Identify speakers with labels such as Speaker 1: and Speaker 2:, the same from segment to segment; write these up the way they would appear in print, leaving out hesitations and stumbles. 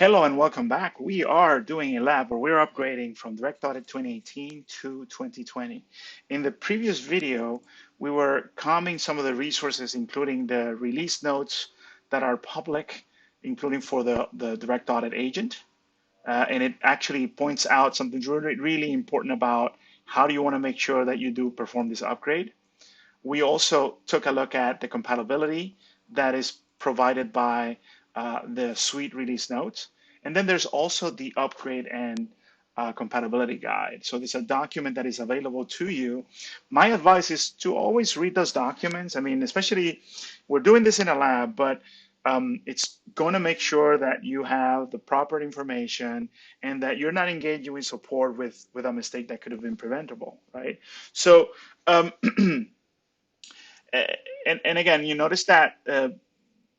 Speaker 1: Hello and welcome back. We are doing a lab where we're upgrading from Direct Audit 2018 to 2020. In the previous video, we were combing some of the resources, including the release notes that are public, including for the Direct Audit agent. And it actually points out something really important about how do you want to make sure that you do perform this upgrade. We also took a look at the compatibility that is provided by the suite release notes. And then there's also the upgrade and compatibility guide. So there's a document that is available to you. My advice is to always read those documents. I mean, especially we're doing this in a lab, but it's going to make sure that you have the proper information and that you're not engaging with support with a mistake that could have been preventable, right? So um, and again, you notice that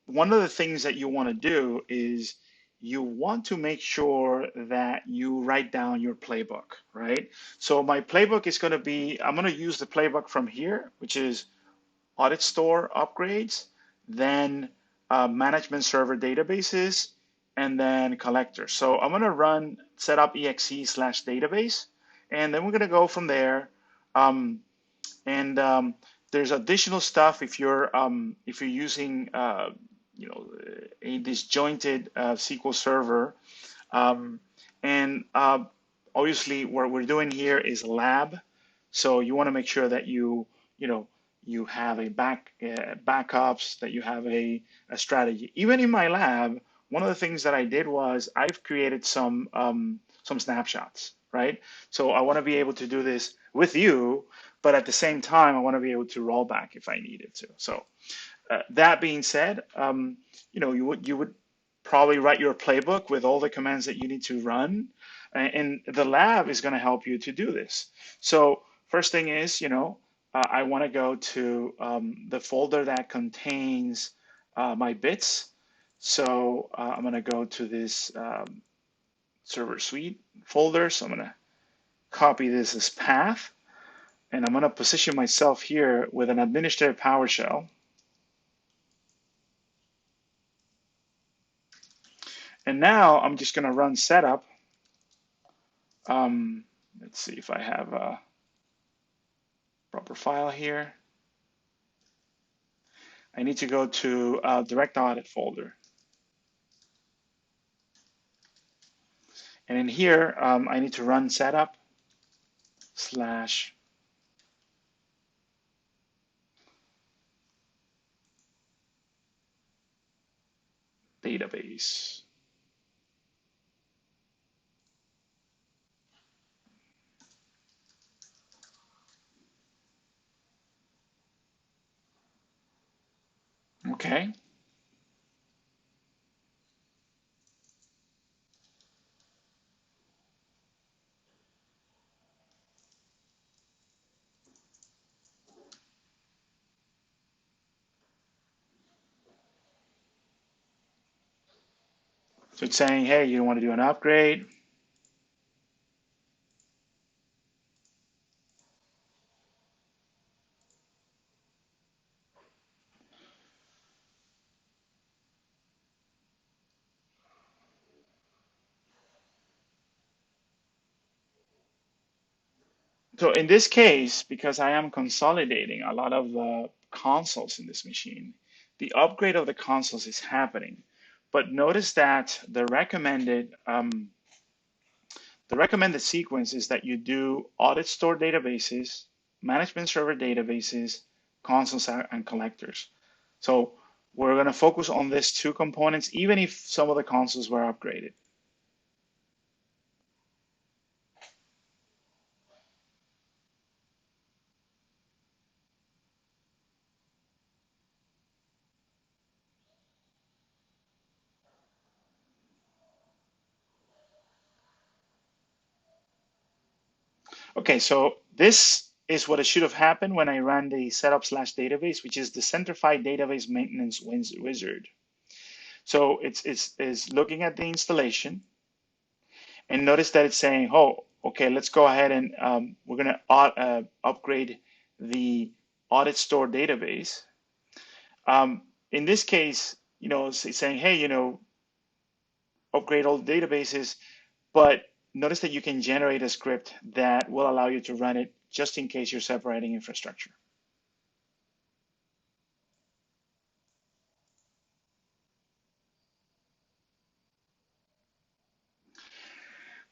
Speaker 1: one of the things that you want to do is you want to make sure that you write down your playbook, right? So my playbook is going to be, I'm going to use the playbook from here, which is audit store upgrades, then management server databases, and then collectors. So I'm going to run setup exe/database, and then we're going to go from there. Um, and there's additional stuff if you're using a disjointed SQL server. Um, and obviously what we're doing here is lab. So you want to make sure that you have a backups, that you have a strategy. Even in my lab, one of the things that I did was I've created some snapshots, right? So I want to be able to do this with you, but at the same time, I want to be able to roll back if I needed to. So that being said, you would probably write your playbook with all the commands that you need to run, and the lab is going to help you to do this. So first thing is, I want to go to the folder that contains my bits. So I'm going to go to this server suite folder. So I'm going to copy this as path, and I'm going to position myself here with an administrative PowerShell. And now I'm just going to run setup. Let's see if I have a proper file here. I need to go to direct audit folder. And in here, I need to run setup slash database. Okay. So it's saying, hey, you want to do an upgrade. So in this case, because I am consolidating a lot of the consoles in this machine, the upgrade of the consoles is happening. But notice that the recommended sequence is that you do audit store databases, management server databases, consoles, and collectors. So we're going to focus on these two components, even if some of the consoles were upgraded. Okay, so this is what it should have happened when I ran the setup/database, which is the Centrify database maintenance wizard. So it's looking at the installation, and notice that it's saying, oh, okay, let's go ahead and we're going to upgrade the audit store database. In this case, it's saying, hey, upgrade all the databases, but notice that you can generate a script that will allow you to run it just in case you're separating infrastructure.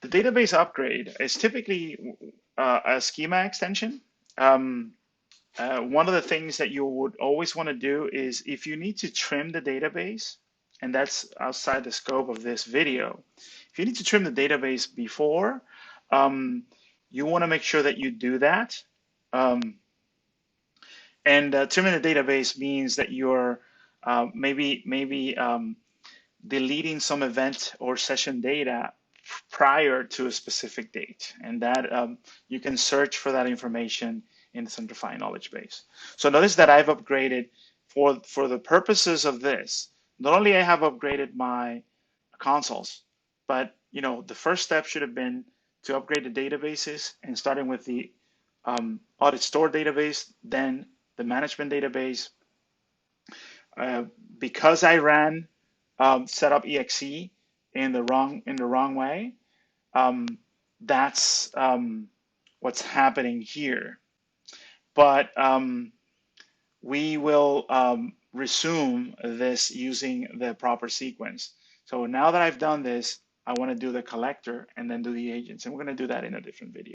Speaker 1: The database upgrade is typically a schema extension. Um, one of the things that you would always want to do is if you need to trim the database, and that's outside the scope of this video, if you need to trim the database before, you want to make sure that you do that. And trimming the database means that you're maybe deleting some event or session data prior to a specific date, and that you can search for that information in the Centrify knowledge base. So notice that I've upgraded for the purposes of this. Not only I have upgraded my consoles, but the first step should have been to upgrade the databases, and starting with the audit store database, then the management database. Because I ran setup exe in the wrong way, that's what's happening here. But we will resume this using the proper sequence. So now that I've done this, I want to do the collector and then do the agents, and we're going to do that in a different video.